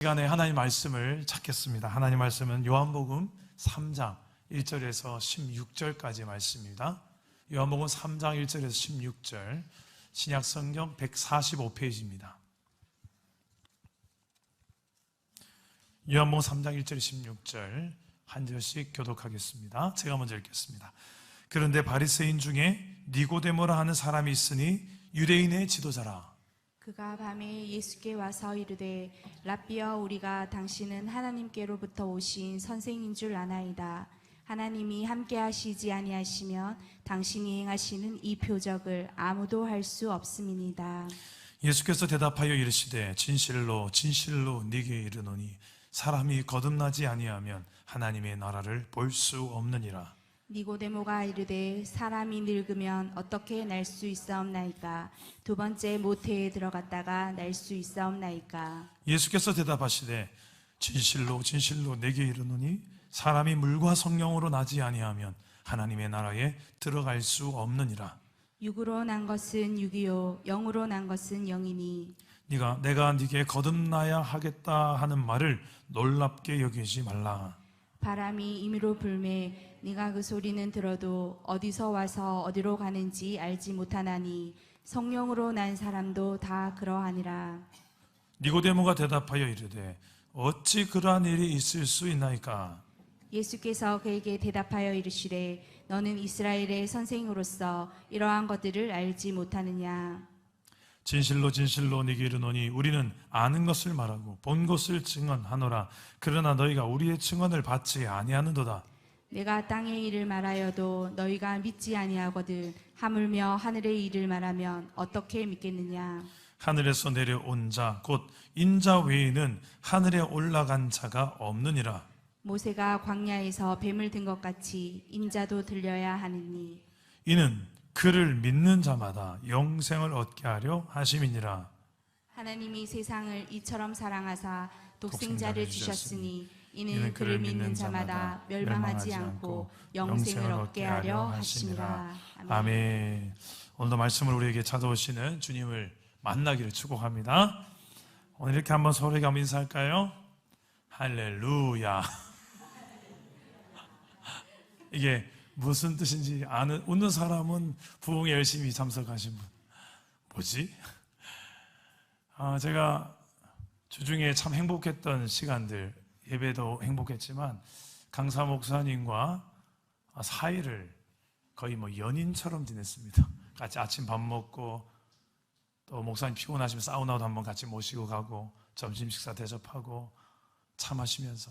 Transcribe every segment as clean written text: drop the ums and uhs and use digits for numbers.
시간에 하나님 말씀을 찾겠습니다. 하나님 말씀은 요한복음 3장 1절에서 16절까지 말씀입니다. 요한복음 3장 1절에서 16절, 신약성경 145페이지입니다. 요한복음 3장 1절 16절 한 절씩 교독하겠습니다. 제가 먼저 읽겠습니다. 그런데 바리새인 중에 니고데모라 하는 사람이 있으니 유대인의 지도자라. 그가 밤에 예수께 와서 이르되 랍비여, 우리가 당신은 하나님께로부터 오신 선생인 줄 아나이다. 하나님이 함께 하시지 아니하시면 당신이 행하시는 이 표적을 아무도 할 수 없음이니이다. 예수께서 대답하여 이르시되 진실로 진실로 네게 이르노니 사람이 거듭나지 아니하면 하나님의 나라를 볼 수 없느니라. 니고데모가 이르되 사람이 늙으면 어떻게 날 수 있사옵나이까? 두 번째 모태에 들어갔다가 날 수 있사옵나이까? 예수께서 대답하시되 진실로 진실로 네게 이르노니 사람이 물과 성령으로 나지 아니하면 하나님의 나라에 들어갈 수 없느니라. 육으로 난 것은 육이요 영으로 난 것은 영이니 내가 네게 거듭나야 하겠다 하는 말을 놀랍게 여기지 말라. 바람이 임의로 불매 네가 그 소리는 들어도 어디서 와서 어디로 가는지 알지 못하나니 성령으로 난 사람도 다 그러하니라. 니고데모가 대답하여 이르되 어찌 그러한 일이 있을 수 있나이까? 예수께서 그에게 대답하여 이르시되 너는 이스라엘의 선생으로서 이러한 것들을 알지 못하느냐? 진실로 진실로 네게 이르노니 우리는 아는 것을 말하고 본 것을 증언하노라. 그러나 너희가 우리의 증언을 받지 아니하는도다. 내가 땅의 일을 말하여도 너희가 믿지 아니하거든 하물며 하늘의 일을 말하면 어떻게 믿겠느냐? 하늘에서 내려온 자 곧 인자 외에는 하늘에 올라간 자가 없느니라. 모세가 광야에서 뱀을 든 것 같이 인자도 들려야 하느니 이는 그를 믿는 자마다 영생을 얻게 하려 하심이니라. 하나님이 세상을 이처럼 사랑하사 독생자를 주셨으니 이는 그를 믿는 자마다 멸망하지 않고 영생을 얻게 하려 하심이라. 아멘. 오늘도 말씀을 우리에게 찾아오시는 주님을 만나기를 축복합니다. 오늘 이렇게 한번 서로에게 한번 인사할까요? 할렐루야. 이게 무슨 뜻인지 아는, 웃는 사람은 부흥에 열심히 참석하신 분. 뭐지? 제가 주중에 참 행복했던 시간들, 예배도 행복했지만 강사 목사님과 사이를 거의 연인처럼 지냈습니다. 같이 아침 밥 먹고 또 목사님 피곤하시면 사우나도 한번 같이 모시고 가고 점심 식사 대접하고 차 마시면서.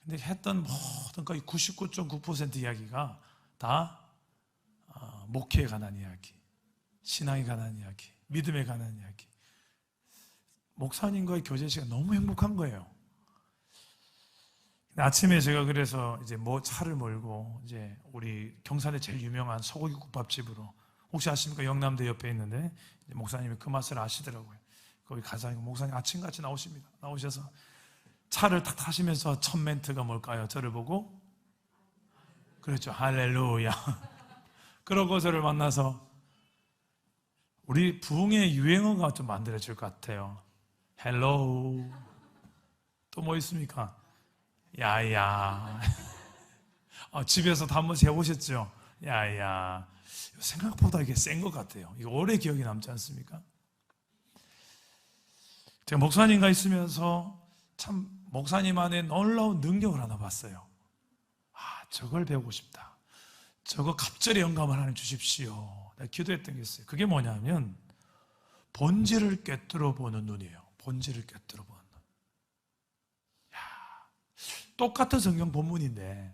근데 했던 모든 거의 99.9% 이야기가 다 목회에 관한 이야기, 신앙에 관한 이야기, 믿음에 관한 이야기. 목사님과의 교제 시간 너무 행복한 거예요. 아침에 제가 그래서 이제 차를 몰고 이제 우리 경산에 제일 유명한 소고기 국밥집으로, 혹시 아십니까? 영남대 옆에 있는데 목사님이 그 맛을 아시더라고요. 거기 가자. 목사님 아침같이 나오십니다. 나오셔서 차를 탁 타시면서 첫 멘트가 뭘까요? 저를 보고 그렇죠. 할렐루야. 그러고 저를 만나서 우리 부흥의 유행어가 좀 만들어질 것 같아요. 헬로우. 또 뭐 있습니까? 야야. 집에서도 한 번씩 해보셨죠? 야야. 생각보다 이게 센 것 같아요. 이거 오래 기억이 남지 않습니까? 제가 목사님과 있으면서 참 목사님 안에 놀라운 능력을 하나 봤어요. 저걸 배우고 싶다. 저거 갑절의 영감을 하나 주십시오. 내가 기도했던 게 있어요. 그게 뭐냐면 본질을 꿰뚫어 보는 눈이에요. 본질을 꿰뚫어 보는 눈. 똑같은 성경 본문인데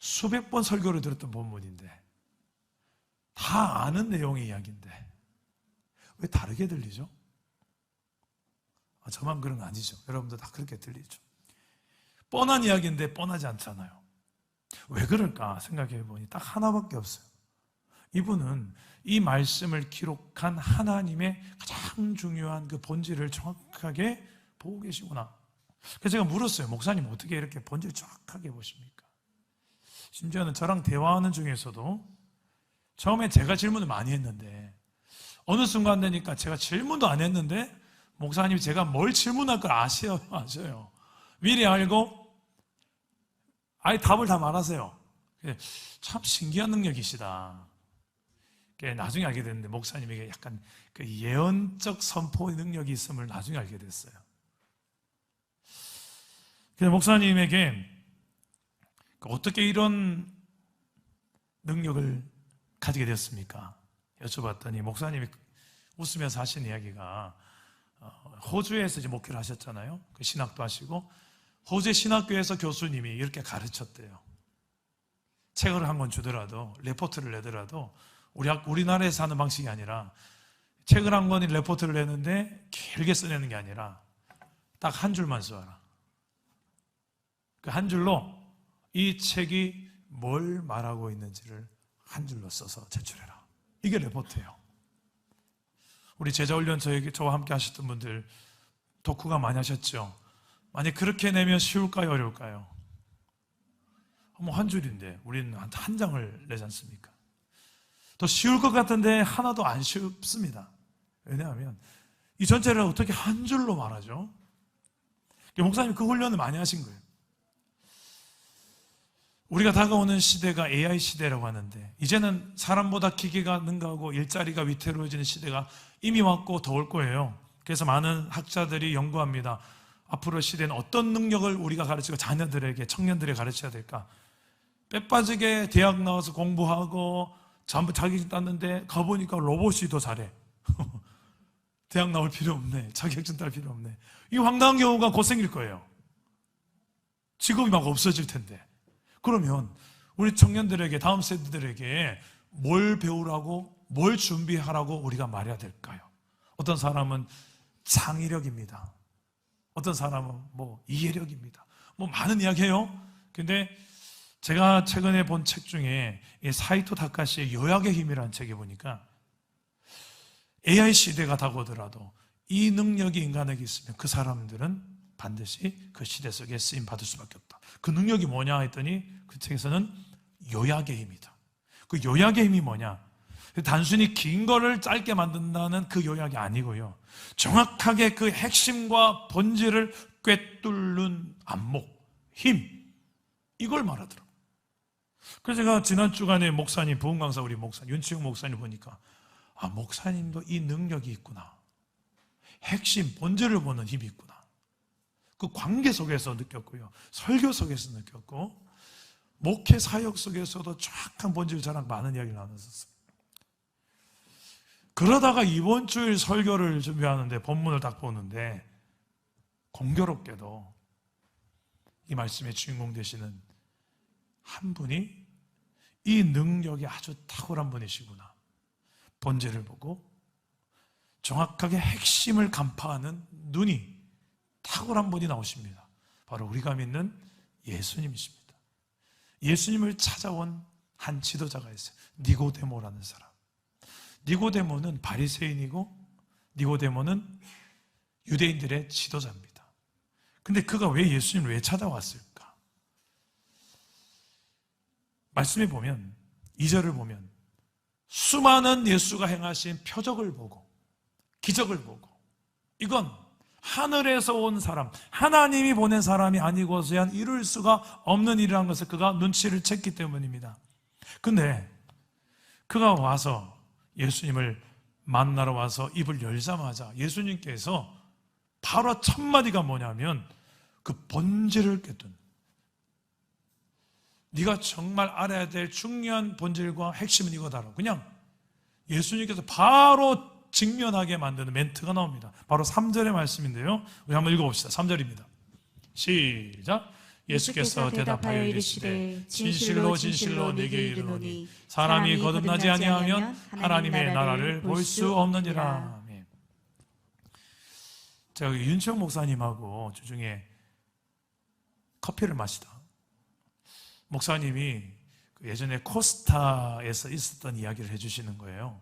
수백 번 설교를 들었던 본문인데 다 아는 내용의 이야기인데 왜 다르게 들리죠? 저만 그런 거 아니죠. 여러분도 다 그렇게 들리죠. 뻔한 이야기인데 뻔하지 않잖아요. 왜 그럴까 생각해 보니 딱 하나밖에 없어요. 이분은 이 말씀을 기록한 하나님의 가장 중요한 그 본질을 정확하게 보고 계시구나. 그래서 제가 물었어요. 목사님 어떻게 이렇게 본질을 정확하게 보십니까? 심지어는 저랑 대화하는 중에서도 처음에 제가 질문을 많이 했는데 어느 순간 되니까 제가 질문도 안 했는데 목사님이 제가 뭘 질문할 걸 아셔요. 미리 알고 아예 답을 다 말하세요. 참 신기한 능력이시다. 나중에 알게 됐는데 목사님에게 약간 그 예언적 선포 능력이 있음을 나중에 알게 됐어요. 그래서 목사님에게 어떻게 이런 능력을 가지게 되었습니까? 여쭤봤더니 목사님이 웃으면서 하신 이야기가 호주에서 이제 목회를 하셨잖아요. 그 신학도 하시고 호주의 신학교에서 교수님이 이렇게 가르쳤대요. 책을 한 권 주더라도 레포트를 내더라도 우리나라에서 하는 방식이 아니라 책을 한 권이 레포트를 내는데 길게 써내는 게 아니라 딱 한 줄만 써라. 그 한 줄로 이 책이 뭘 말하고 있는지를 한 줄로 써서 제출해라. 이게 레포트예요. 우리 제자훈련 저와 함께 하셨던 분들 독후가 많이 하셨죠. 만약 그렇게 내면 쉬울까요? 어려울까요? 한 줄인데 우리는 한 장을 내지 않습니까? 더 쉬울 것 같은데 하나도 안 쉽습니다. 왜냐하면 이 전체를 어떻게 한 줄로 말하죠? 목사님이 그 훈련을 많이 하신 거예요. 우리가 다가오는 시대가 AI 시대라고 하는데 이제는 사람보다 기계가 능가하고 일자리가 위태로워지는 시대가 이미 왔고 더 올 거예요. 그래서 많은 학자들이 연구합니다. 앞으로 시대는 어떤 능력을 우리가 가르치고 자녀들에게, 청년들에게 가르쳐야 될까? 빼빠지게 대학 나와서 공부하고 전부 자격증 땄는데 가보니까 로봇이 더 잘해. 대학 나올 필요 없네. 자격증 딸 필요 없네. 이 황당한 경우가 곧 생길 거예요. 직업이 막 없어질 텐데. 그러면 우리 청년들에게, 다음 세대들에게 뭘 배우라고, 뭘 준비하라고 우리가 말해야 될까요? 어떤 사람은 창의력입니다. 어떤 사람은 이해력입니다. 많은 이야기해요. 근데 제가 최근에 본 책 중에 사이토 다카시의 요약의 힘이라는 책에 보니까 AI 시대가 다가오더라도 이 능력이 인간에게 있으면 그 사람들은 반드시 그 시대 속에 쓰임 받을 수밖에 없다. 그 능력이 뭐냐 했더니 그 책에서는 요약의 힘이다. 그 요약의 힘이 뭐냐? 단순히 긴 거를 짧게 만든다는 그 요약이 아니고요. 정확하게 그 핵심과 본질을 꿰뚫는 안목, 힘, 이걸 말하더라고요. 그래서 제가 지난 주간에 목사님, 부흥 강사 우리 목사님, 윤치웅 목사님 보니까 목사님도 이 능력이 있구나. 핵심, 본질을 보는 힘이 있구나. 그 관계 속에서 느꼈고요. 설교 속에서 느꼈고, 목회 사역 속에서도 정확한 본질 자랑 많은 이야기를 나눴었어요. 그러다가 이번 주일 설교를 준비하는데 본문을 딱 보는데 공교롭게도 이 말씀의 주인공 되시는 한 분이 이 능력이 아주 탁월한 분이시구나. 본질을 보고 정확하게 핵심을 간파하는 눈이 탁월한 분이 나오십니다. 바로 우리가 믿는 예수님이십니다. 예수님을 찾아온 한 지도자가 있어요. 니고데모라는 사람. 니고데모는 바리새인이고 니고데모는 유대인들의 지도자입니다. 근데 그가 왜 예수님을 왜 찾아왔을까? 말씀에 보면 2절을 보면 수많은 예수가 행하신 표적을 보고 기적을 보고 이건 하늘에서 온 사람, 하나님이 보낸 사람이 아니고서야 이룰 수가 없는 일이라는 것을 그가 눈치를 챘기 때문입니다. 근데 그가 와서 예수님을 만나러 와서 입을 열자마자 예수님께서 바로 첫 마디가 뭐냐면 그 본질을 꿰뚫는, 네가 정말 알아야 될 중요한 본질과 핵심은 이거다라고 그냥 예수님께서 바로 직면하게 만드는 멘트가 나옵니다. 바로 3절의 말씀인데요. 우리 한번 읽어봅시다. 3절입니다. 시작. 예수께서 대답하여 이르시되 진실로 진실로 네게 이르노니 사람이 거듭나지 아니하면 하나님의 나라를 볼 수 없느니라. 제가 윤치홍 목사님하고 주중에 커피를 마시다 목사님이 예전에 코스타에서 있었던 이야기를 해주시는 거예요.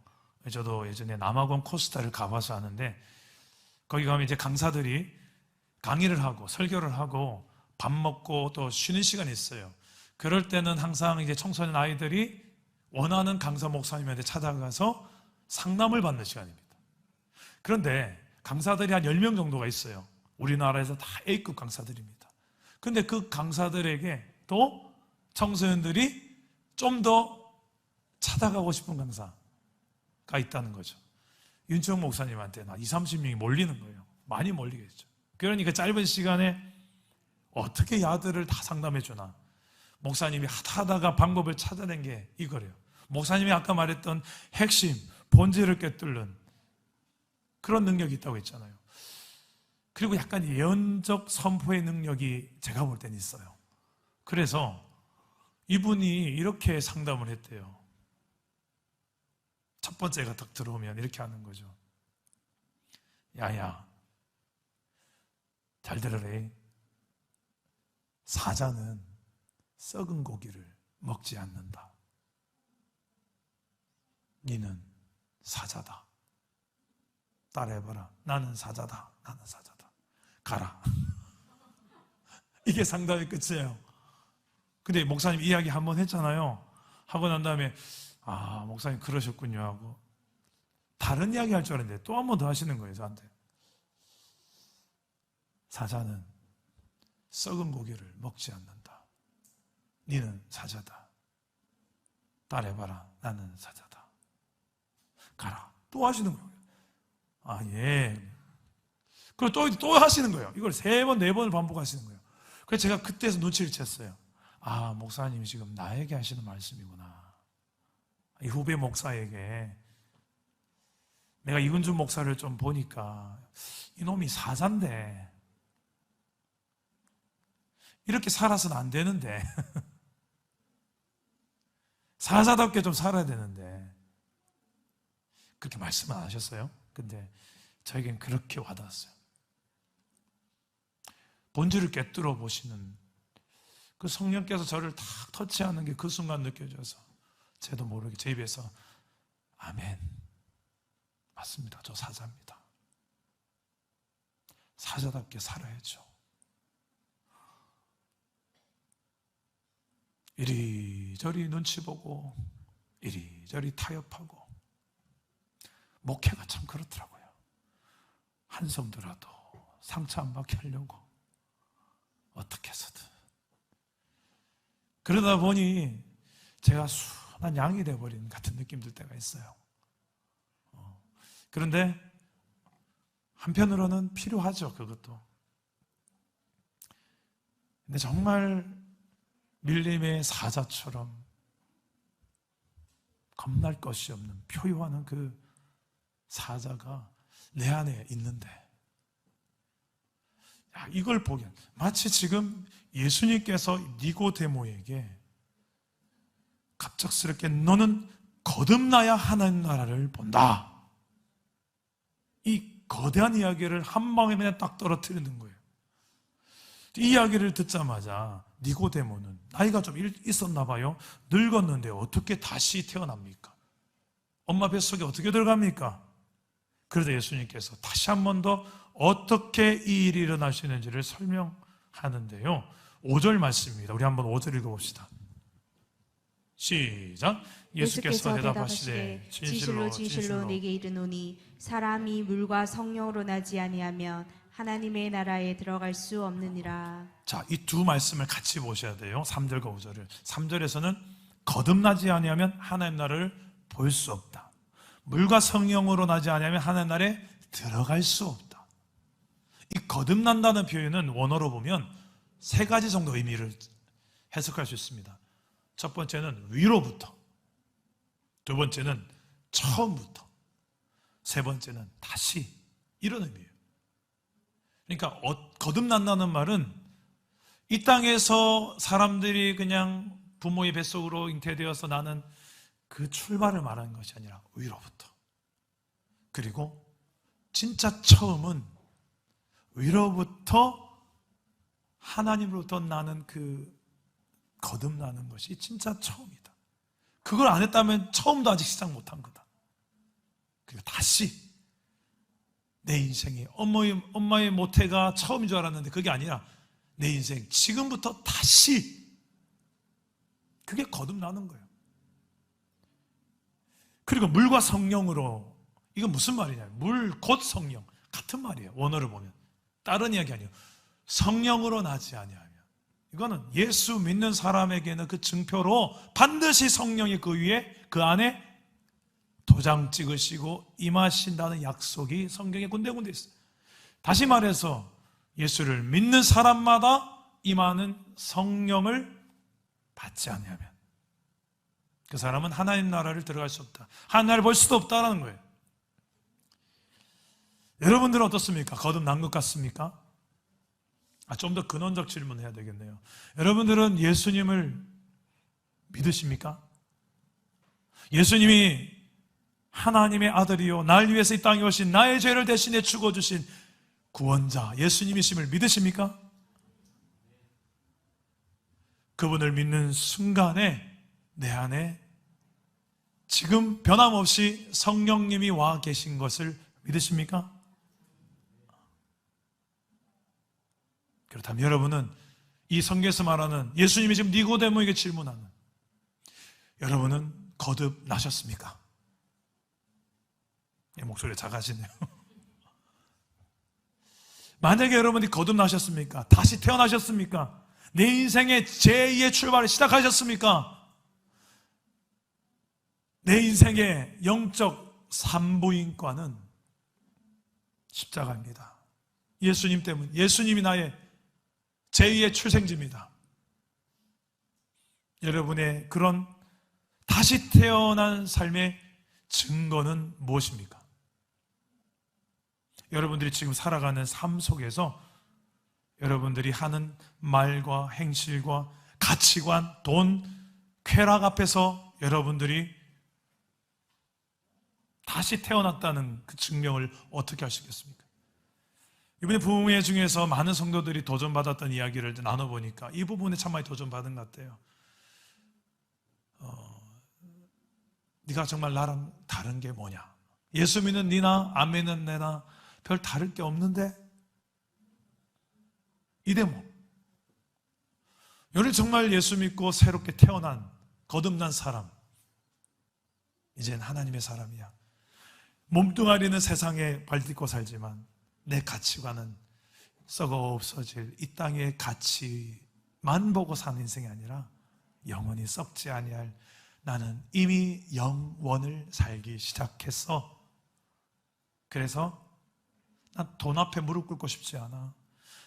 저도 예전에 남아공 코스타를 가봐서 아는데 거기 가면 이제 강사들이 강의를 하고 설교를 하고 밥 먹고 또 쉬는 시간이 있어요. 그럴 때는 항상 이제 청소년 아이들이 원하는 강사 목사님한테 찾아가서 상담을 받는 시간입니다. 그런데 강사들이 한 10명 정도가 있어요. 우리나라에서 다 A급 강사들입니다. 근데 그 강사들에게 또 청소년들이 좀 더 찾아가고 싶은 강사가 있다는 거죠. 윤청 목사님한테는 한 20-30명이 몰리는 거예요. 많이 몰리겠죠. 그러니까 짧은 시간에 어떻게 야들을 다 상담해 주나. 목사님이 하다가 방법을 찾아낸 게 이거래요. 목사님이 아까 말했던 핵심, 본질을 꿰뚫는 그런 능력이 있다고 했잖아요. 그리고 약간 예언적 선포의 능력이 제가 볼 땐 있어요. 그래서 이분이 이렇게 상담을 했대요. 첫 번째가 딱 들어오면 이렇게 하는 거죠. 야야, 잘 들으래. 사자는 썩은 고기를 먹지 않는다. 니는 사자다. 따라해봐라. 나는 사자다. 나는 사자다. 가라. 이게 상담의 끝이에요. 근데 목사님 이야기 한번 했잖아요. 하고 난 다음에 아, 목사님 그러셨군요 하고 다른 이야기 할 줄 알았는데 또 한 번 더 하시는 거예요, 저한테. 사자는 썩은 고기를 먹지 않는다. 니는 사자다. 따라해봐라. 나는 사자다. 가라. 또 하시는 거예요. 아, 예. 그리고 또 하시는 거예요. 이걸 3번, 4번을 반복하시는 거예요. 그래서 제가 그때서 눈치를 챘어요. 아, 목사님이 지금 나에게 하시는 말씀이구나. 이 후배 목사에게. 내가 이근준 목사를 좀 보니까 이놈이 사자인데 이렇게 살아서는 안 되는데 사자답게 좀 살아야 되는데 그렇게 말씀 안 하셨어요? 근데 저에겐 그렇게 와닿았어요. 본질을 꿰뚫어 보시는 그 성령께서 저를 탁 터치하는 게 그 순간 느껴져서 저도 모르게 제 입에서 아멘, 맞습니다. 저 사자입니다. 사자답게 살아야죠. 이리저리 눈치 보고 이리저리 타협하고 목회가 참 그렇더라고요. 한성도라도 상처 안 받게 하려고 어떻게 해서든. 그러다 보니 제가 순한 양이 되어버린 같은 느낌 들 때가 있어요. 그런데 한편으로는 필요하죠, 그것도. 근데 정말 밀림의 사자처럼 겁날 것이 없는 표효하는 그 사자가 내 안에 있는데, 야, 이걸 보기엔 마치 지금 예수님께서 니고데모에게 갑작스럽게 너는 거듭나야 하나님 나라를 본다, 이 거대한 이야기를 한 방에 그냥 딱 떨어뜨리는 거예요. 이 이야기를 듣자마자 니고데모는 나이가 좀 있었나 봐요. 늙었는데 어떻게 다시 태어납니까? 엄마 뱃속에 어떻게 들어갑니까? 그래서 예수님께서 다시 한 번 더 어떻게 이 일이 일어나시는지를 설명하는데요. 5절 말씀입니다. 우리 한번 5절 읽어봅시다. 시작. 예수께서 대답하시되 진실로 진실로 내게 이르노니 사람이 물과 성령으로 나지 아니하면 하나님의 나라에 들어갈 수 없느니라. 자, 이 두 말씀을 같이 보셔야 돼요. 3절과 5절을. 3절에서는 거듭나지 아니하면 하나님 나라를 볼 수 없다. 물과 성령으로 나지 아니하면 하나님 나라에 들어갈 수 없다. 이 거듭난다는 표현은 원어로 보면 3가지 정도 의미를 해석할 수 있습니다. 첫 번째는 위로부터, 두 번째는 처음부터, 세 번째는 다시, 이런 의미예요. 그러니까 거듭난다는 말은 이 땅에서 사람들이 그냥 부모의 뱃속으로 잉태되어서 나는 그 출발을 말하는 것이 아니라 위로부터, 그리고 진짜 처음은 위로부터 하나님으로부터 나는 그 거듭나는 것이 진짜 처음이다. 그걸 안 했다면 처음도 아직 시작 못한 거다. 그리고 다시 내 인생에 엄마의 모태가 처음인 줄 알았는데 그게 아니라 내 인생 지금부터 다시, 그게 거듭나는 거예요. 그리고 물과 성령으로, 이건 무슨 말이냐, 물 곧 성령, 같은 말이에요. 원어를 보면 다른 이야기 아니에요. 성령으로 나지 아니하면. 이거는 예수 믿는 사람에게는 그 증표로 반드시 성령이 그 위에 그 안에 도장 찍으시고 임하신다는 약속이 성경에 군데군데 있어요. 다시 말해서 예수를 믿는 사람마다 임하는 성령을 받지 않으면 그 사람은 하나님 나라를 들어갈 수 없다. 하나님을 볼 수도 없다는 거예요. 여러분들은 어떻습니까? 거듭난 것 같습니까? 좀 더 근원적 질문을 해야 되겠네요. 여러분들은 예수님을 믿으십니까? 예수님이 하나님의 아들이요 날 위해서 이 땅에 오신 나의 죄를 대신해 죽어주신 구원자 예수님이심을 믿으십니까? 그분을 믿는 순간에 내 안에 지금 변함없이 성령님이 와 계신 것을 믿으십니까? 그렇다면 여러분은 이 성경에서 말하는 예수님이 지금 니고데모에게 질문하는 여러분은 거듭나셨습니까? 목소리가 작아지네요. 만약에 여러분이 거듭나셨습니까? 다시 태어나셨습니까? 내 인생의 제2의 출발을 시작하셨습니까? 내 인생의 영적 산부인과는 십자가입니다. 예수님 때문, 예수님이 나의 제2의 출생지입니다. 여러분의 그런 다시 태어난 삶의 증거는 무엇입니까? 여러분들이 지금 살아가는 삶 속에서 여러분들이 하는 말과 행실과 가치관, 돈, 쾌락 앞에서 여러분들이 다시 태어났다는 그 증명을 어떻게 하시겠습니까? 이번에 부흥회 중에서 많은 성도들이 도전받았던 이야기를 나눠보니까 이 부분에 참 많이 도전받은 것 같아요. 네가 정말 나랑 다른 게 뭐냐? 예수 믿는 니나 안 믿는 내나 별 다를 게 없는데? 이 대목. 너는 정말 예수 믿고 새롭게 태어난 거듭난 사람, 이젠 하나님의 사람이야. 몸뚱아리는 세상에 발딛고 살지만 내 가치관은 썩어 없어질 이 땅의 가치만 보고 사는 인생이 아니라 영원히 썩지 아니할 나는 이미 영원을 살기 시작했어. 그래서 난 돈 앞에 무릎 꿇고 싶지 않아.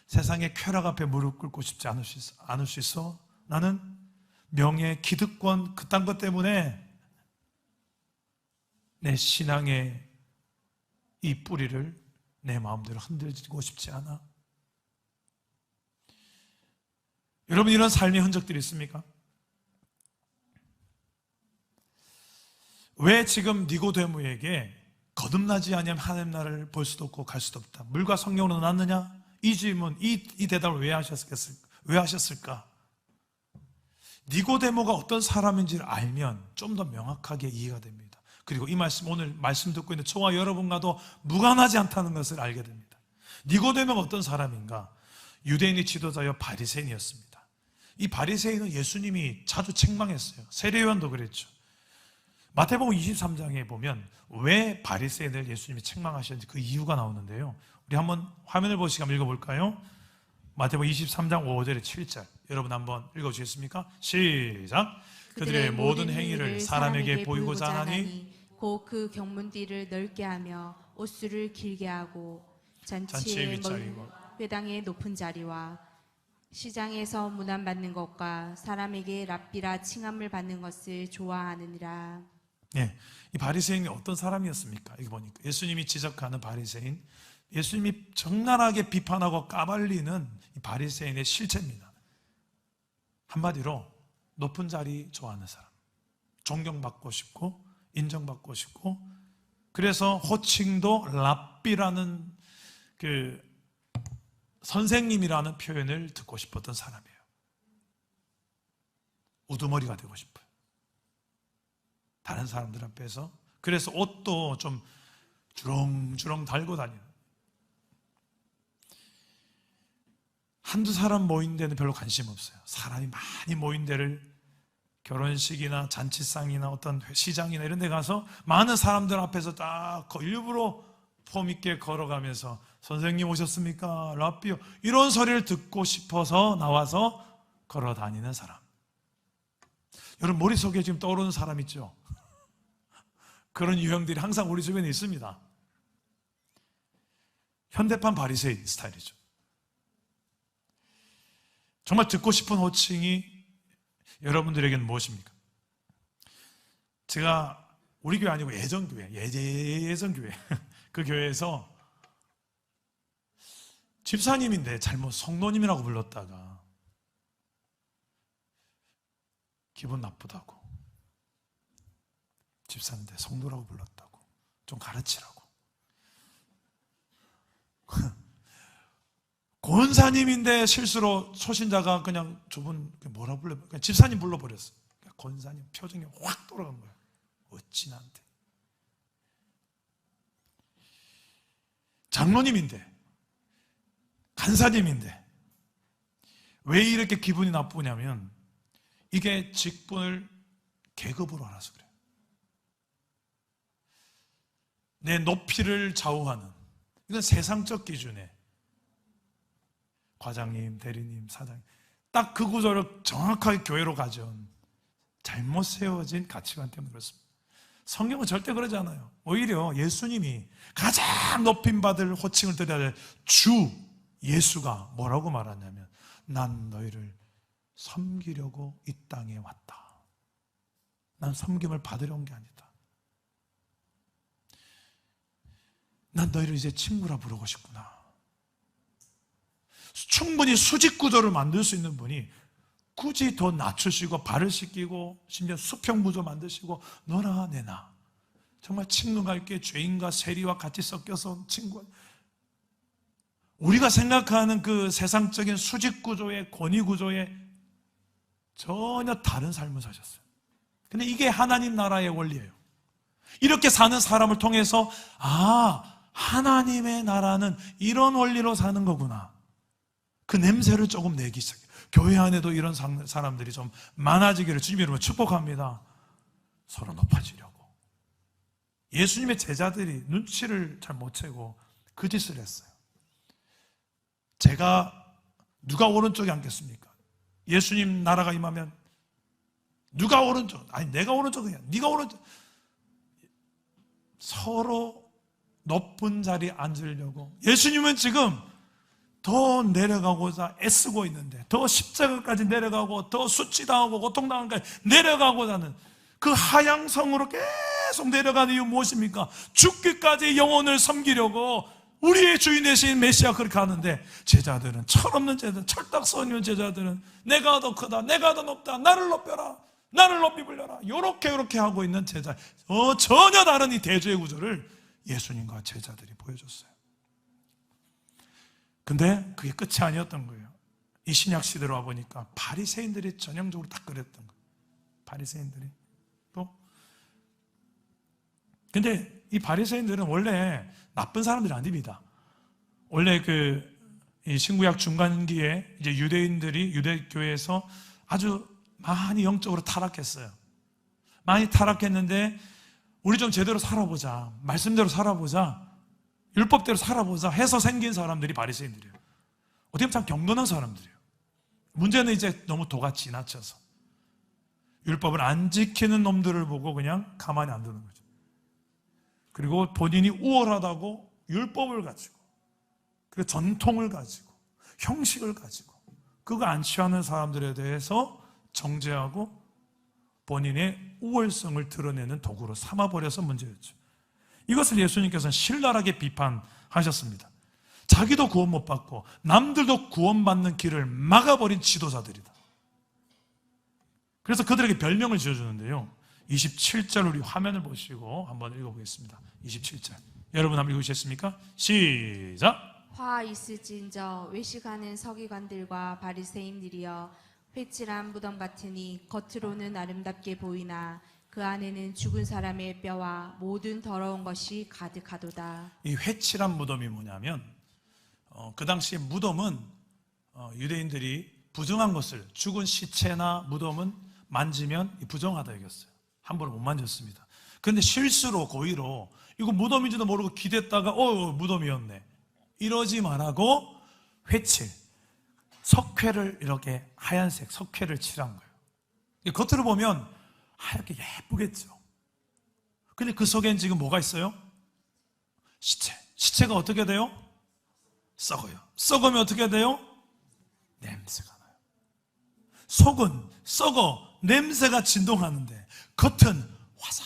세상의 쾌락 앞에 무릎 꿇고 싶지 않을 수 있어. 나는 명예, 기득권 그딴 것 때문에 내 신앙의 이 뿌리를 내 마음대로 흔들고 싶지 않아. 여러분 이런 삶의 흔적들이 있습니까? 왜 지금 니고데모에게 거듭나지 아니하면 하나님 나라를 볼 수도 없고 갈 수도 없다. 물과 성령으로 났느냐? 이 질문, 이 대답을 왜 하셨을까? 니고데모가 어떤 사람인지를 알면 좀 더 명확하게 이해가 됩니다. 그리고 이 말씀, 오늘 말씀 듣고 있는 저와 여러분과도 무관하지 않다는 것을 알게 됩니다. 니고데모가 어떤 사람인가? 유대인의 지도자여 바리새인이었습니다. 이 바리새인은 예수님이 자주 책망했어요. 세례요한도 그랬죠. 마태복음 23장에 보면 왜 바리새인을 예수님이 책망하셨는지 그 이유가 나오는데요. 우리 한번 화면을 보시고 한번 읽어볼까요? 마태복음 23장 5절에 7절 여러분 한번 읽어주시겠습니까? 시작! 그들의 모든 행위를 사람에게 보이고자 하니 곧 그 경문띠를 넓게 하며 옷수를 길게 하고 잔치의 윗자리와 회당의 높은 자리와 시장에서 문안받는 것과 사람에게 랍비라 칭함을 받는 것을 좋아하느니라. 네, 이 바리새인이 어떤 사람이었습니까? 이거 보니까 예수님이 지적하는 바리새인, 예수님이 적나라하게 비판하고 까발리는 이 바리새인의 실체입니다. 한마디로 높은 자리 좋아하는 사람, 존경받고 싶고 인정받고 싶고, 그래서 호칭도 랍비라는 그 선생님이라는 표현을 듣고 싶었던 사람이에요. 우두머리가 되고 싶어요. 다른 사람들 앞에서. 그래서 옷도 좀 주렁주렁 달고 다니는. 한두 사람 모인 데는 별로 관심 없어요. 사람이 많이 모인 데를 결혼식이나 잔치상이나 어떤 시장이나 이런 데 가서 많은 사람들 앞에서 딱 일부러 폼 있게 걸어가면서 선생님 오셨습니까? 라삐요. 이런 소리를 듣고 싶어서 나와서 걸어 다니는 사람. 여러분 머릿속에 지금 떠오르는 사람 있죠? 그런 유형들이 항상 우리 주변에 있습니다. 현대판 바리새인 스타일이죠. 정말 듣고 싶은 호칭이 여러분들에게는 무엇입니까? 제가 우리 교회 아니고 예전교회 그 교회에서 집사님인데 잘못 성도님이라고 불렀다가 기분 나쁘다고, 집사인데 성도라고 불렀다고, 좀 가르치라고. 권사님인데 실수로 초신자가 그냥 저분 뭐라 불러, 그냥 집사님 불러버렸어. 그러니까 권사님 표정이 확 돌아간 거예요. 어찌 나한테. 장로님인데, 간사님인데 왜 이렇게 기분이 나쁘냐면 이게 직분을 계급으로 알아서 그래요. 내 높이를 좌우하는, 이건 세상적 기준에 과장님, 대리님, 사장님, 딱 그 구조를 정확하게 교회로 가져온 잘못 세워진 가치관 때문에 그렇습니다. 성경은 절대 그러지 않아요. 오히려 예수님이 가장 높임받을 호칭을 드려야 될 주 예수가 뭐라고 말하냐면, 난 너희를 섬기려고 이 땅에 왔다. 난 섬김을 받으려 온 게 아니다. 난 너희를 이제 친구라 부르고 싶구나. 충분히 수직 구조를 만들 수 있는 분이 굳이 더 낮추시고 발을 씻기고 심지어 수평 구조 만드시고 너나 내나 정말 친구가 있게 죄인과 세리와 같이 섞여서 온 친구, 우리가 생각하는 그 세상적인 수직 구조의 권위 구조에 전혀 다른 삶을 사셨어요. 근데 이게 하나님 나라의 원리예요. 이렇게 사는 사람을 통해서 하나님의 나라는 이런 원리로 사는 거구나, 그 냄새를 조금 내기 시작해요. 교회 안에도 이런 사람들이 좀 많아지기를 주님 이름으로 축복합니다. 서로 높아지려고. 예수님의 제자들이 눈치를 잘 못 채고 그 짓을 했어요. 제가 누가 오른쪽에 앉겠습니까? 예수님 나라가 임하면 누가 오른쪽? 아니 내가 오른쪽이야, 네가 오른쪽. 서로 높은 자리에 앉으려고. 예수님은 지금 더 내려가고자 애쓰고 있는데, 더 십자가까지 내려가고 더 수치당하고 고통당하기까지 내려가고자 하는 그 하향성으로 계속 내려가는 이유 무엇입니까? 죽기까지 영혼을 섬기려고 우리의 주인 되신 메시아 그렇게 하는데, 제자들은, 철없는 제자들, 철딱서니는 제자들은 내가 더 크다, 내가 더 높다, 나를 높여라, 나를 높이 불려라, 요렇게 하고 있는 제자, 전혀 다른 이 대조의 구조를 예수님과 제자들이 보여줬어요. 근데 그게 끝이 아니었던 거예요. 이 신약 시대로 와보니까 바리새인들이 전형적으로 다 그랬던 거예요. 바리새인들이 또. 근데 이 바리새인들은 원래 나쁜 사람들이 아닙니다. 원래 이 신구약 중간기에 이제 유대인들이 유대교회에서 아주 많이 영적으로 타락했어요. 많이 타락했는데 우리 좀 제대로 살아보자, 말씀대로 살아보자, 율법대로 살아보자 해서 생긴 사람들이 바리새인들이에요. 어떻게 보면 참 경건한 사람들이에요. 문제는 이제 너무 도가 지나쳐서 율법을 안 지키는 놈들을 보고 그냥 가만히 안 두는 거죠. 그리고 본인이 우월하다고 율법을 가지고, 그리고 전통을 가지고, 형식을 가지고 그거 안 취하는 사람들에 대해서 정죄하고 본인의 우월성을 드러내는 도구로 삼아버려서 문제였죠. 이것을 예수님께서는 신랄하게 비판하셨습니다. 자기도 구원 못 받고 남들도 구원받는 길을 막아버린 지도자들이다. 그래서 그들에게 별명을 지어주는데요, 27절 우리 화면을 보시고 한번 읽어보겠습니다. 27절 여러분 한번 읽으셨습니까? 시작. 화 있을진저 외식하는 서기관들과 바리새인들이여, 회칠한 무덤 같으니 겉으로는 아름답게 보이나 그 안에는 죽은 사람의 뼈와 모든 더러운 것이 가득하도다. 이 회칠한 무덤이 뭐냐면, 그 당시에 무덤은 유대인들이 부정한 것을, 죽은 시체나 무덤은 만지면 부정하다 여겼어요. 함부로 못 만졌습니다. 그런데 실수로 고의로 이거 무덤인지도 모르고 기댔다가 무덤이었네 이러지 말라고 회칠, 석회를 이렇게 하얀색 석회를 칠한 거예요. 겉으로 보면 하얗게 예쁘겠죠. 근데 그 속엔 지금 뭐가 있어요? 시체가 어떻게 돼요? 썩어요. 썩으면 어떻게 돼요? 냄새가 나요. 속은 썩어 냄새가 진동하는데 겉은 화사.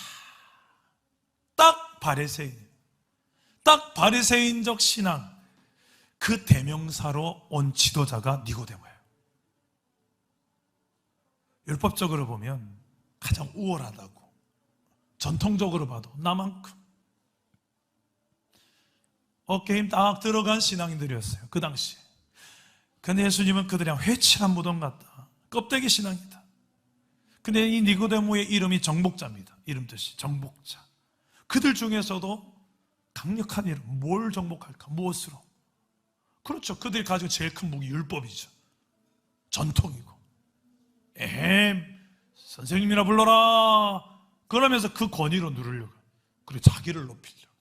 딱 바리새인, 딱 바리새인적 신앙, 그 대명사로 온 지도자가 니고데모예요. 율법적으로 보면 가장 우월하다고, 전통적으로 봐도 나만큼 어깨 힘 딱 들어간 신앙인들이었어요, 그 당시에. 근데 예수님은 그들이랑 회칠한 무덤 같다, 껍데기 신앙이다. 근데 이 니고데모의 이름이 정복자입니다. 이름 뜻이 정복자. 그들 중에서도 강력한 이름, 뭘 정복할까? 무엇으로? 그렇죠. 그들이 가지고 제일 큰 무기 율법이죠. 전통이고. 선생님이나 불러라. 그러면서 그 권위로 누르려고. 그리고 자기를 높이려고.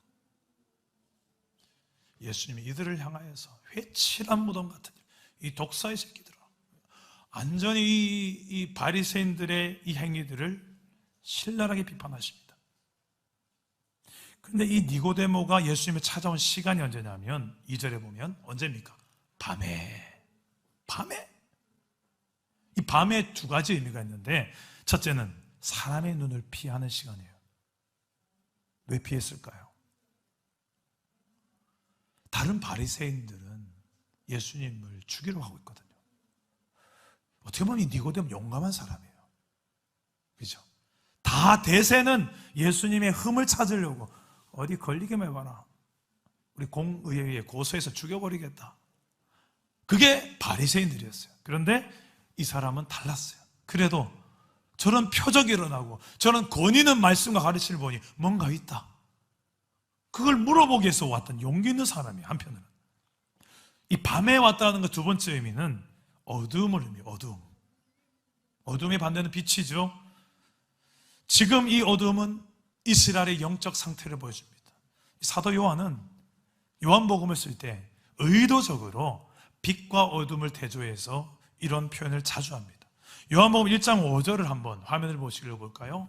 예수님이 이들을 향하여서 회칠한 무덤 같은 이 독사의 새끼들아, 완전히 이 바리새인들의 이 행위들을 신랄하게 비판하십니다. 근데 이 니고데모가 예수님이 찾아온 시간이 언제냐면 2절에 보면 언제입니까? 밤에. 이 밤에 두 가지 의미가 있는데, 첫째는 사람의 눈을 피하는 시간이에요. 왜 피했을까요? 다른 바리새인들은 예수님을 죽이려고 하고 있거든요. 어떻게 보면 이 니고데모 용감한 사람이에요. 그죠? 다 대세는 예수님의 흠을 찾으려고 어디 걸리게만 해봐라, 우리 공의회에 고소해서 죽여버리겠다. 그게 바리새인들이었어요. 그런데 이 사람은 달랐어요. 그래도 저런 표적이 일어나고 저런 권위 있는 말씀과 가르침을 보니 뭔가 있다, 그걸 물어보기 위해서 왔던 용기 있는 사람이에요. 한편으로는 이 밤에 왔다는 것 두 번째 의미는 어두움을 의미해요. 어두움의 반대는 빛이죠. 지금 이 어두움은 이스라엘의 영적 상태를 보여줍니다. 사도 요한은 요한복음을 쓸 때 의도적으로 빛과 어둠을 대조해서 이런 표현을 자주 합니다. 요한복음 1장 5절을 한번 화면을 보시려 볼까요?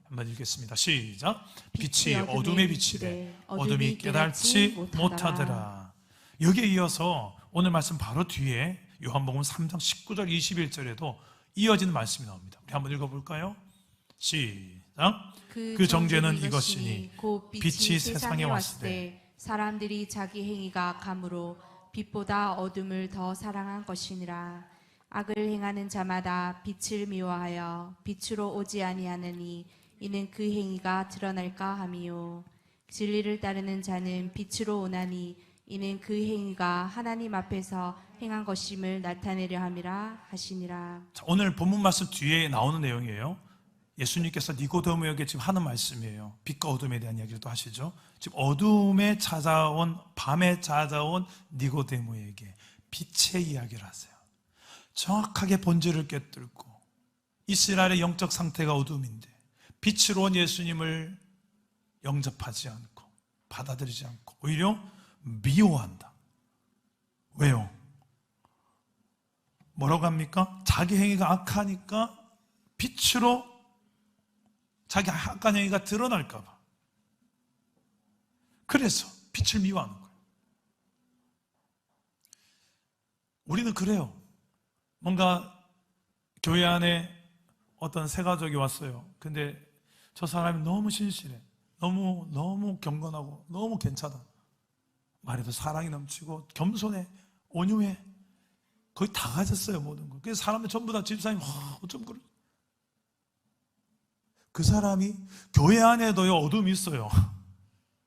한번 읽겠습니다. 시작. 빛이 어둠에 비치되 어둠이 깨닫지 못하더라. 여기에 이어서 오늘 말씀 바로 뒤에 요한복음 3장 19절 21절에도 이어지는 말씀이 나옵니다. 우리 한번 읽어볼까요? 시작. 그 정죄는 이것이니 곧 빛이 세상에 왔을 때 사람들이 자기 행위가 감으로 빛보다 어둠을 더 사랑한 것이니라. 악을 행하는 자마다 빛을 미워하여 빛으로 오지 아니하느니 이는 그 행위가 드러날까 함이요. 진리를 따르는 자는 빛으로 오나니 이는 그 행위가 하나님 앞에서 행한 것임을 나타내려 함이라 하시니라. 자, 오늘 본문 말씀 뒤에 나오는 내용이에요. 예수님께서 니고데모에게 지금 하는 말씀이에요. 빛과 어둠에 대한 이야기를 또 하시죠. 지금 어둠에 찾아온, 밤에 찾아온 니고데모에게 빛의 이야기를 하세요. 정확하게 본질을 꿰뚫고 이스라엘의 영적 상태가 어둠인데 빛으로 온 예수님을 영접하지 않고 받아들이지 않고 오히려 미워한다. 왜요? 뭐라고 합니까? 자기 행위가 악하니까 빛으로 자기 악한 행위가 드러날까 봐. 그래서 빛을 미워하는 거예요. 우리는 그래요. 뭔가 교회 안에 어떤 새 가족이 왔어요. 근데 저 사람이 너무 신실해, 너무 경건하고 너무 괜찮아, 말에도 사랑이 넘치고 겸손해, 온유해, 거의 다 가졌어요, 모든 거. 그래서 사람들 전부 다 집사님 어쩜 그래. 그 사람이 교회 안에도요 어둠이 있어요.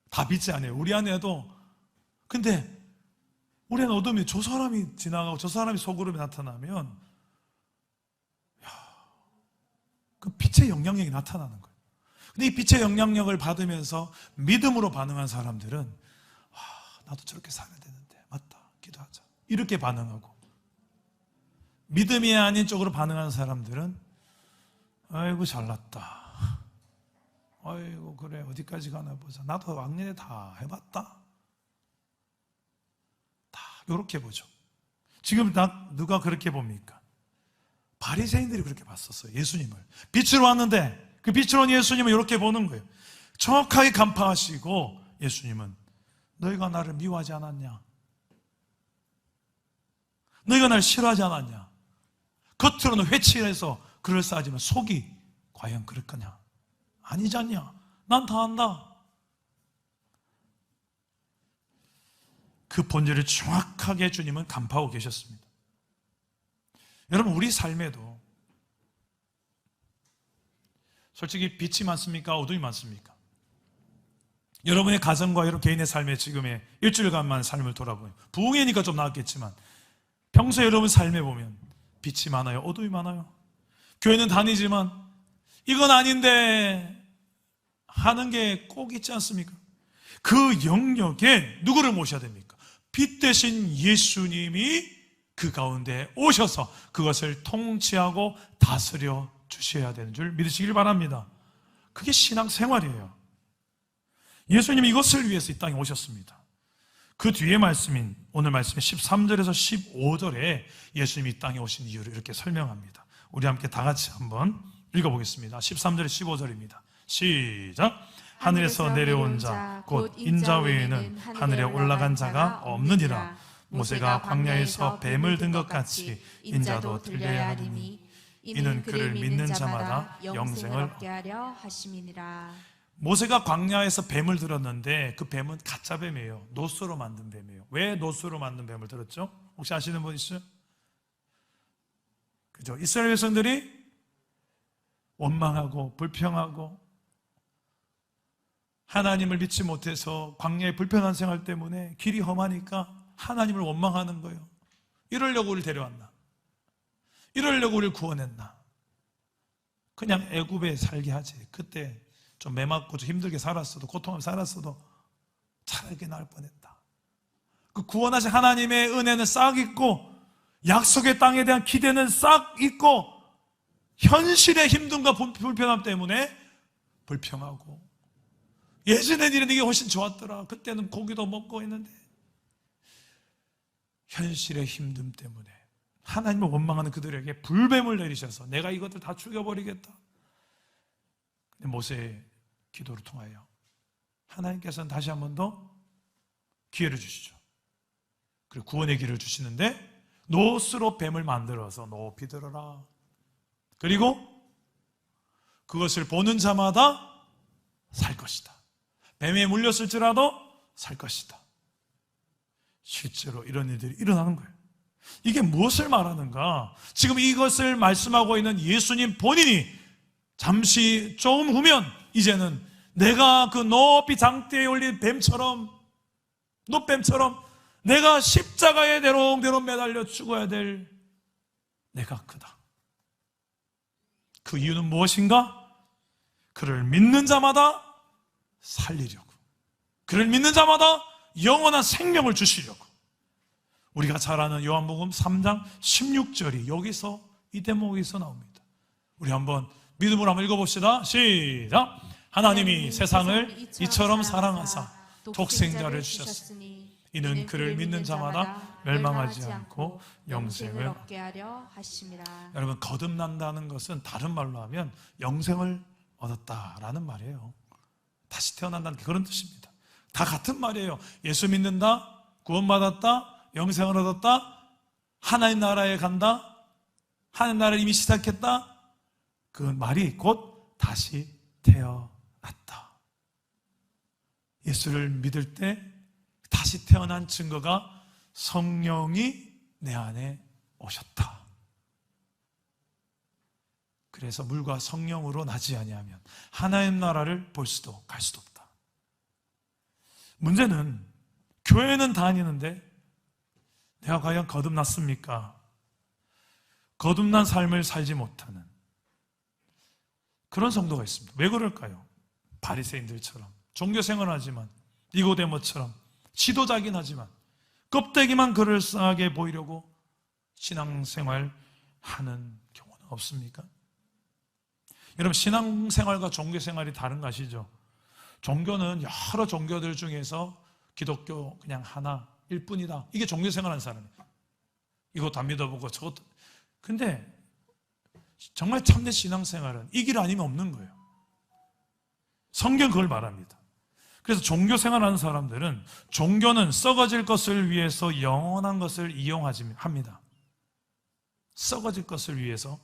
다 빛이 아니에요. 우리 안에도. 근데 우리는 어둠이, 저 사람이 지나가고 저 사람이 소그룹에 나타나면 그 빛의 영향력이 나타나는 거예요. 근데 이 빛의 영향력을 받으면서 믿음으로 반응한 사람들은 나도 저렇게 살아야 되는데, 맞다, 기도하자, 이렇게 반응하고, 믿음이 아닌 쪽으로 반응하는 사람들은 아이고 잘났다, 아이고 그래 어디까지 가나 보자. 나도 왕년에 다 해봤다. 다 이렇게 보죠. 지금 누가 그렇게 봅니까? 바리새인들이 그렇게 봤었어요. 예수님을 빛으로 왔는데 그 빛으로 온 예수님을 이렇게 보는 거예요. 정확하게 간파하시고 예수님은 너희가 나를 미워하지 않았냐? 너희가 나를 싫어하지 않았냐? 겉으로는 회칠해서 그럴싸하지만 속이 과연 그럴 거냐? 아니잖냐? 난 다 안다. 그 본질을 정확하게 주님은 간파하고 계셨습니다. 여러분 우리 삶에도 솔직히 빛이 많습니까? 어둠이 많습니까? 여러분의 가정과 여러분 개인의 삶에 지금의 일주일간만 삶을 돌아보면 부흥회니까 좀 나았겠지만 평소에 여러분 삶에 보면 빛이 많아요? 어둠이 많아요? 교회는 다니지만 이건 아닌데 하는 게 꼭 있지 않습니까? 그 영역에 누구를 모셔야 됩니까? 빛 대신 예수님이 그 가운데 오셔서 그것을 통치하고 다스려 주셔야 되는 줄 믿으시길 바랍니다. 그게 신앙생활이에요. 예수님이 이것을 위해서 이 땅에 오셨습니다. 그 뒤에 말씀인 오늘 말씀인 13절에서 15절에 예수님이 이 땅에 오신 이유를 이렇게 설명합니다. 우리 함께 다 같이 한번 읽어보겠습니다. 13절에 15절입니다. 시작. 하늘에서 내려온 자 곧 인자 외에는 하늘에 올라간 자가 없느니라. 모세가 광야에서 뱀을 든 것 같이 인자도 들려야 하리니 이는 그를 믿는 자마다 영생을 얻게 하려 하심이니라. 모세가 광야에서 뱀을 들었는데 그 뱀은 가짜 뱀이에요. 노스로 만든 뱀이에요. 왜 노스로 만든 뱀을 들었죠? 혹시 아시는 분 있어요? 그죠? 이스라엘 백성들이 원망하고 불평하고 하나님을 믿지 못해서 광야의 불편한 생활 때문에 길이 험하니까 하나님을 원망하는 거예요. 이러려고 우리를 데려왔나? 이러려고 우리를 구원했나? 그냥 애굽에 살게 하지. 그때 좀 매맞고 좀 힘들게 살았어도 고통하며 살았어도 차라리 나을 뻔했다. 그 구원하신 하나님의 은혜는 싹 있고 약속의 땅에 대한 기대는 싹 있고 현실의 힘듦과 불편함 때문에 불평하고 예전엔 이런 게 훨씬 좋았더라. 그때는 고기도 먹고 했는데 현실의 힘듦 때문에 하나님을 원망하는 그들에게 불뱀을 내리셔서 내가 이것들 다 죽여버리겠다. 근데 모세의 기도를 통하여 하나님께서는 다시 한 번 더 기회를 주시죠. 그리고 구원의 길을 주시는데 노스로 뱀을 만들어서 높이 들어라. 그리고 그것을 보는 자마다 살 것이다. 뱀에 물렸을지라도 살 것이다. 실제로 이런 일들이 일어나는 거예요. 이게 무엇을 말하는가? 지금 이것을 말씀하고 있는 예수님 본인이 잠시 조금 후면 이제는 내가 그 높이 장대에 올린 뱀처럼 노뱀처럼 내가 십자가에 대롱대롱 매달려 죽어야 될 내가 크다. 그 이유는 무엇인가? 그를 믿는 자마다 살리려고, 그를 믿는 자마다 영원한 생명을 주시려고. 우리가 잘 아는 요한복음 3장 16절이 여기서 이 대목에서 나옵니다. 우리 한번 믿음으로 한번 읽어봅시다. 시작. 하나님이 세상을 이처럼 사랑하사 독생자를 주셨으니 이는 그를 믿는 자마다 멸망하지 않고 영생을 얻게 하려 하심이라. 여러분, 거듭난다는 것은 다른 말로 하면 영생을 얻었다라는 말이에요. 다시 태어난다는 그런 뜻입니다. 다 같은 말이에요. 예수 믿는다, 구원받았다, 영생을 얻었다, 하나님 나라에 간다, 하나님 나라를 이미 시작했다. 그 말이 곧 다시 태어났다. 예수를 믿을 때 다시 태어난 증거가 성령이 내 안에 오셨다. 그래서 물과 성령으로 나지 아니하면 하나님 나라를 볼 수도 갈 수도 없다. 문제는 교회는 다니는데 내가 과연 거듭났습니까? 거듭난 삶을 살지 못하는 그런 성도가 있습니다. 왜 그럴까요? 바리새인들처럼 종교생활을 하지만 니고데모처럼 지도자긴 하지만 껍데기만 그럴싸하게 보이려고 신앙생활 하는 경우는 없습니까? 여러분, 신앙생활과 종교생활이 다른 거 아시죠? 종교는 여러 종교들 중에서 기독교 그냥 하나일 뿐이다. 이게 종교생활하는 사람이에요. 이것도 안 믿어보고 저것도. 근데 정말 참된 신앙생활은 이 길 아니면 없는 거예요. 성경 그걸 말합니다. 그래서 종교생활하는 사람들은 종교는 썩어질 것을 위해서 영원한 것을 이용합니다. 썩어질 것을 위해서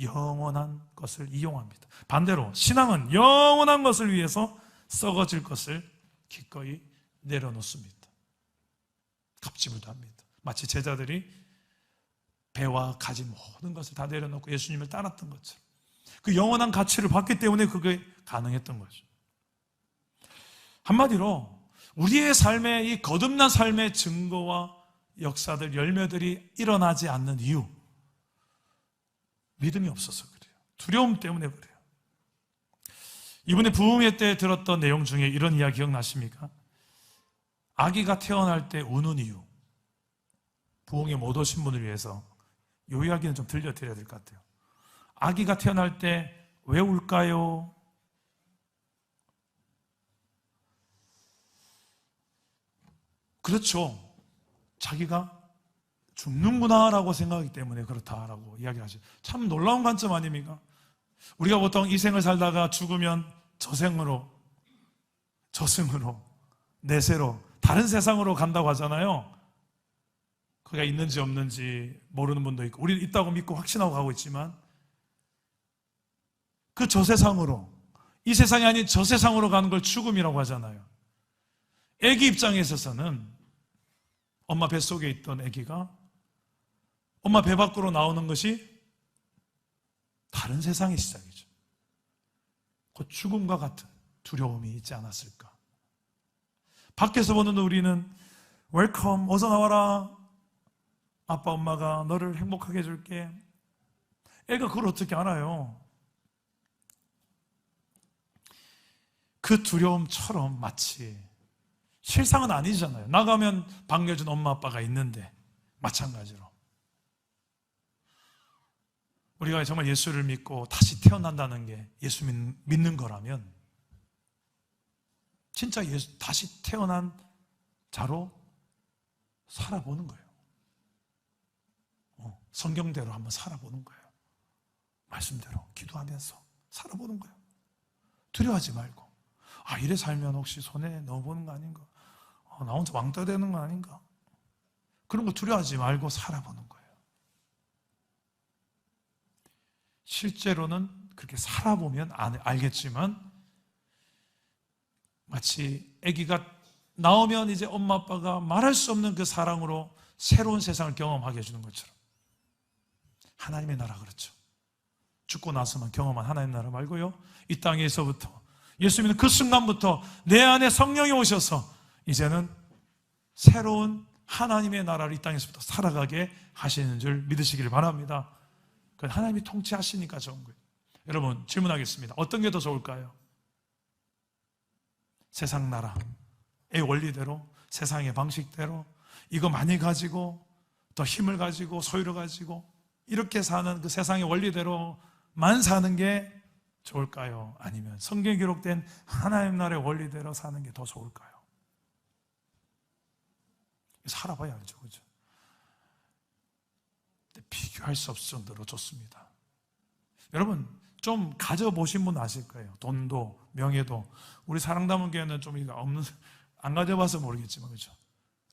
영원한 것을 이용합니다. 반대로 신앙은 영원한 것을 위해서 썩어질 것을 기꺼이 내려놓습니다. 갑질도 합니다. 마치 제자들이 배와 가지 모든 것을 다 내려놓고 예수님을 따랐던 것처럼 그 영원한 가치를 봤기 때문에 그게 가능했던 거죠. 한마디로 우리의 삶의 이 거듭난 삶의 증거와 역사들, 열매들이 일어나지 않는 이유, 믿음이 없어서 그래요. 두려움 때문에 그래요. 이번에 부흥회 때 들었던 내용 중에 이런 이야기 기억나십니까? 아기가 태어날 때 우는 이유. 부흥회 못 오신 분을 위해서 이 이야기는 좀 들려드려야 될 것 같아요. 아기가 태어날 때 왜 울까요? 그렇죠. 자기가 죽는구나라고 생각하기 때문에 그렇다라고 이야기하죠. 참 놀라운 관점 아닙니까? 우리가 보통 이 생을 살다가 죽으면 저승으로, 내세로, 다른 세상으로 간다고 하잖아요. 그가 있는지 없는지 모르는 분도 있고, 우리는 있다고 믿고 확신하고 가고 있지만, 그 저세상으로, 이 세상이 아닌 저세상으로 가는 걸 죽음이라고 하잖아요. 아기 입장에 있어서는 엄마 뱃속에 있던 아기가 엄마 배 밖으로 나오는 것이 다른 세상의 시작이죠. 곧 죽음과 같은 두려움이 있지 않았을까. 밖에서 보는 우리는 웰컴, 어서 나와라. 아빠 엄마가 너를 행복하게 해줄게. 애가 그걸 어떻게 알아요? 그 두려움처럼 마치 실상은 아니잖아요. 나가면 반겨준 엄마 아빠가 있는데 마찬가지로 우리가 정말 예수를 믿고 다시 태어난다는 게 예수 믿는 거라면 진짜 다시 태어난 자로 살아보는 거예요. 성경대로 한번 살아보는 거예요. 말씀대로 기도하면서 살아보는 거예요. 두려워하지 말고, 이래 살면 혹시 손해 넣어보는 거 아닌가? 나 혼자 왕따 되는 거 아닌가? 그런 거 두려워하지 말고 살아보는 거예요. 실제로는 그렇게 살아보면 알겠지만, 마치 아기가 나오면 이제 엄마 아빠가 말할 수 없는 그 사랑으로 새로운 세상을 경험하게 해주는 것처럼 하나님의 나라, 그렇죠. 죽고 나서만 경험한 하나님의 나라 말고요, 이 땅에서부터 예수 믿는 그 순간부터 내 안에 성령이 오셔서 이제는 새로운 하나님의 나라를 이 땅에서부터 살아가게 하시는 줄 믿으시길 바랍니다. 그건 하나님이 통치하시니까 좋은 거예요. 여러분, 질문하겠습니다. 어떤 게 더 좋을까요? 세상 나라의 원리대로, 세상의 방식대로 이거 많이 가지고 더 힘을 가지고 소유를 가지고 이렇게 사는 그 세상의 원리대로만 사는 게 좋을까요? 아니면 성경에 기록된 하나님 나라의 원리대로 사는 게 더 좋을까요? 살아봐야 알죠, 그죠? 비교할 수 없을 정도로 좋습니다. 여러분, 좀 가져보신 분 아실 거예요. 돈도 명예도. 우리 사랑담원교회는 좀 이거 없는, 안 가져봐서 모르겠지만, 그죠?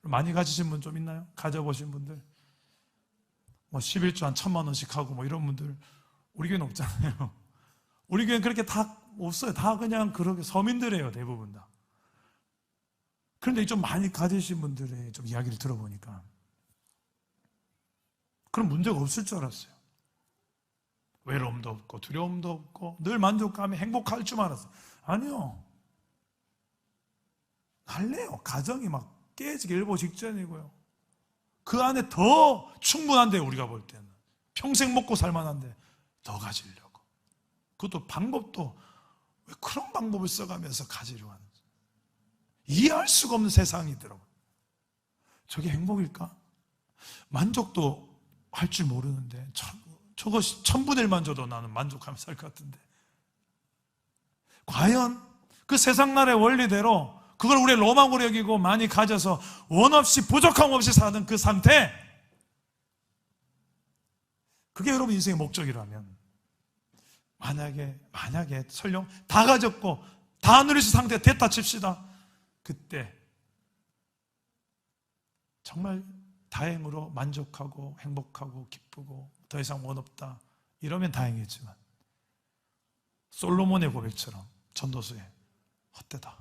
많이 가지신 분 좀 있나요? 가져보신 분들? 11조 한 1,000만 원씩 하고 이런 분들 우리 교회는 없잖아요. 우리 교회는 그렇게 다 없어요. 다 그냥 그렇게 서민들이에요, 대부분 다. 그런데 좀 많이 가지신 분들의 좀 이야기를 들어보니까 그런 문제가 없을 줄 알았어요. 외로움도 없고 두려움도 없고 늘 만족감에 행복할 줄 알았어요. 아니요. 난리예요. 가정이 막 깨지기 일보 직전이고요. 그 안에 더 충분한데, 우리가 볼 때는 평생 먹고 살만한데 더 가지려고. 그것도 방법도 왜 그런 방법을 써가면서 가지려고 하는지 이해할 수가 없는 세상이더라고요. 저게 행복일까? 만족도 할 줄 모르는데 저것이 1000분의 1만 줘도 나는 만족하면서 살 것 같은데 과연 그 세상 나라의 원리대로 그걸 우리의 로망으로 여기고 많이 가져서 원 없이 부족함 없이 사는 그 상태, 그게 여러분 인생의 목적이라면, 만약에 설령 다 가졌고 다 누릴 수 있는 상태가 됐다 칩시다. 그때 정말 다행으로 만족하고 행복하고 기쁘고 더 이상 원 없다 이러면 다행이지만, 솔로몬의 고백처럼 전도서에 헛되다,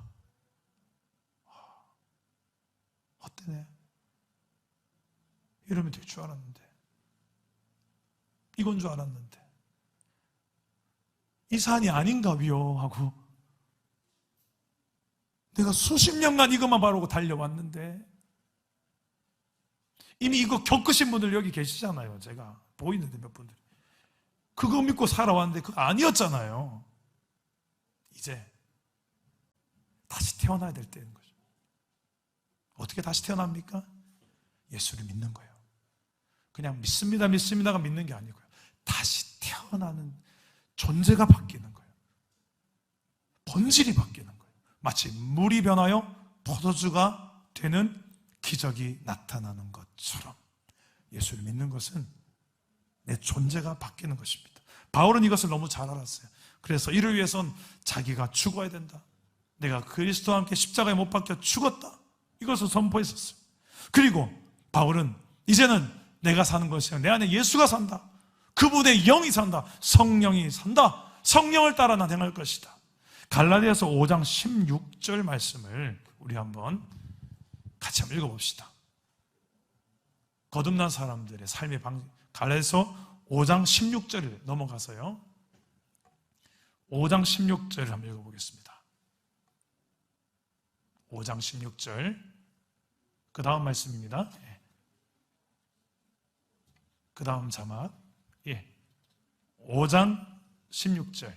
헛되네 이러면 될 줄 알았는데, 이건 줄 알았는데 이 산이 아닌가비요 하고 내가 수십 년간 이것만 바라고 달려왔는데, 이미 이거 겪으신 분들 여기 계시잖아요. 제가 보이는데 몇 분들 그거 믿고 살아왔는데 그거 아니었잖아요. 이제 다시 태어나야 될 때인 거죠. 어떻게 다시 태어납니까? 예수를 믿는 거예요. 그냥 믿습니다가 믿는 게 아니고요, 다시 태어나는 존재가 바뀌는 거예요. 본질이 바뀌는 거예요. 마치 물이 변하여 포도주가 되는 기적이 나타나는 것처럼 예수를 믿는 것은 내 존재가 바뀌는 것입니다. 바울은 이것을 너무 잘 알았어요. 그래서 이를 위해선 자기가 죽어야 된다, 내가 그리스도와 함께 십자가에 못 박혀 죽었다, 이것을 선포했었어요. 그리고 바울은 이제는 내가 사는 것이 아니라 내 안에 예수가 산다, 그분의 영이 산다, 성령이 산다, 성령을 따라 난 행할 것이다. 갈라디아서 5장 16절 말씀을 우리 한번 같이 한번 읽어봅시다. 거듭난 사람들의 삶의 방식, 갈라디아서 5장 16절을 넘어가서요, 5장 16절을 한번 읽어보겠습니다. 5장 16절, 그 다음 말씀입니다. 그 다음 자막, 5장 16절,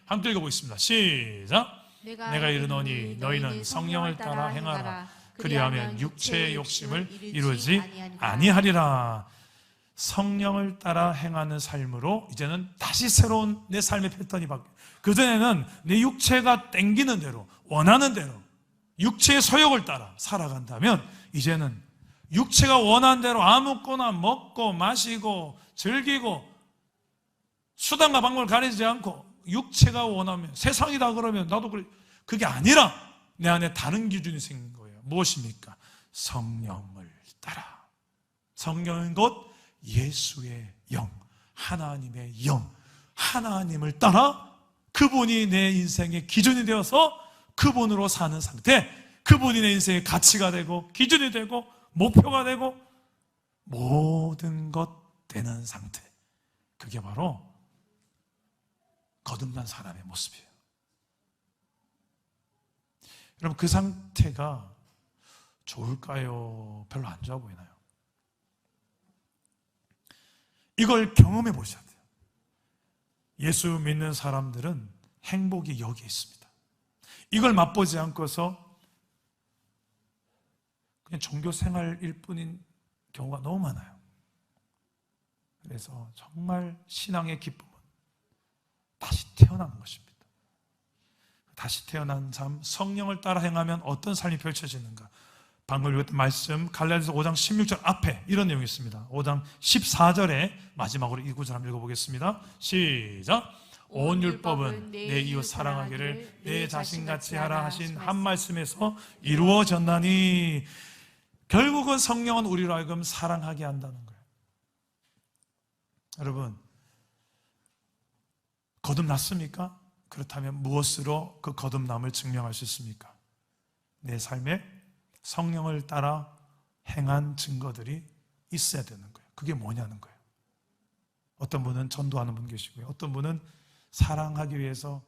함께 읽어보겠습니다. 시작. 내가 이르노니 너희는 성령을 따라 행하라, 그리하면 육체의 욕심을 이루지 아니하리라. 성령을 따라 행하는 삶으로 이제는 다시 새로운 내 삶의 패턴이 바뀌어요. 그전에는 내 육체가 땡기는 대로, 원하는 대로 육체의 소욕을 따라 살아간다면, 이제는 육체가 원하는 대로 아무거나 먹고 마시고 즐기고 수단과 방법을 가리지 않고 육체가 원하면, 세상이다 그러면 나도 그래, 그게 아니라 내 안에 다른 기준이 생긴 거예요. 무엇입니까? 성령을 따라. 성령은 곧 예수의 영, 하나님의 영, 하나님을 따라 그분이 내 인생의 기준이 되어서 그분으로 사는 상태, 그분이 내 인생의 가치가 되고 기준이 되고 목표가 되고 모든 것 되는 상태, 그게 바로 거듭난 사람의 모습이에요. 여러분, 그 상태가 좋을까요? 별로 안 좋아 보이나요? 이걸 경험해 보셔야 돼요. 예수 믿는 사람들은 행복이 여기에 있습니다. 이걸 맛보지 않고서 그냥 종교 생활일 뿐인 경우가 너무 많아요. 그래서 정말 신앙의 기쁨은 다시 태어난 것입니다. 다시 태어난 삶, 성령을 따라 행하면 어떤 삶이 펼쳐지는가? 방금 읽었던 말씀 갈라디아서 5장 16절 앞에 이런 내용이 있습니다. 5장 14절에 마지막으로 이 구절 한번 읽어보겠습니다. 시작. 온 율법은 내 이웃 사랑하기를 내 자신같이 하라 하신 한 말씀에서 이루어졌나니, 결국은 성령은 우리로 하여금 사랑하게 한다는 거예요. 여러분, 거듭났습니까? 그렇다면 무엇으로 그 거듭남을 증명할 수 있습니까? 내 삶에 성령을 따라 행한 증거들이 있어야 되는 거예요. 그게 뭐냐는 거예요. 어떤 분은 전도하는 분 계시고요, 어떤 분은 사랑하기 위해서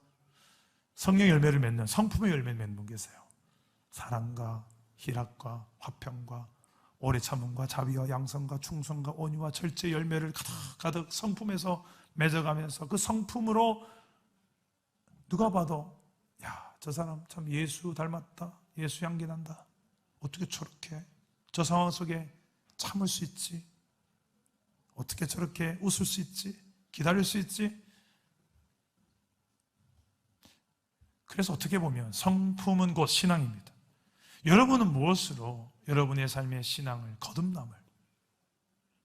성령 열매를 맺는, 성품의 열매를 맺는 분 계세요. 사랑과 희락과 화평과 오래 참음과 자비와 양선과 충성과 온유와 절제 열매를 가득 성품에서 맺어가면서 그 성품으로 누가 봐도 야, 저 사람 참 예수 닮았다, 예수 향기 난다, 어떻게 저렇게 저 상황 속에 참을 수 있지, 어떻게 저렇게 웃을 수 있지, 기다릴 수 있지. 그래서 어떻게 보면 성품은 곧 신앙입니다. 여러분은 무엇으로 여러분의 삶의 신앙을 거듭남을,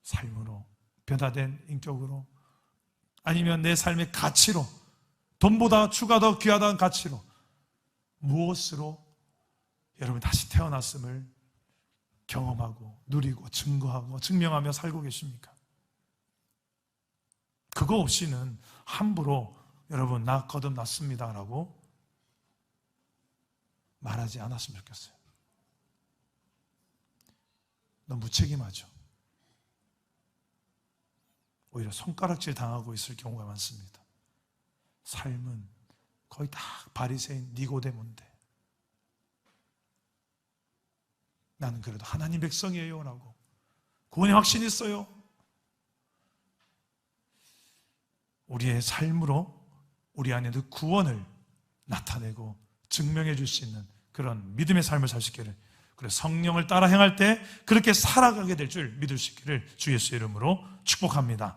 삶으로, 변화된 인격으로, 아니면 내 삶의 가치로, 돈보다 주가 더 귀하다는 가치로, 무엇으로 여러분이 다시 태어났음을 경험하고 누리고 증거하고 증명하며 살고 계십니까? 그거 없이는 함부로 여러분 나 거듭났습니다라고 말하지 않았으면 좋겠어요. 너무 무책임하죠. 오히려 손가락질 당하고 있을 경우가 많습니다. 삶은 거의 다 바리새인 니고데모인데 나는 그래도 하나님 백성이에요 라고 구원의 확신이 있어요. 우리의 삶으로 우리 안에 그 구원을 나타내고 증명해 줄 수 있는 그런 믿음의 삶을 살 수 있기를, 그래서 성령을 따라 행할 때 그렇게 살아가게 될 줄 믿을 수 있기를 주 예수의 이름으로 축복합니다.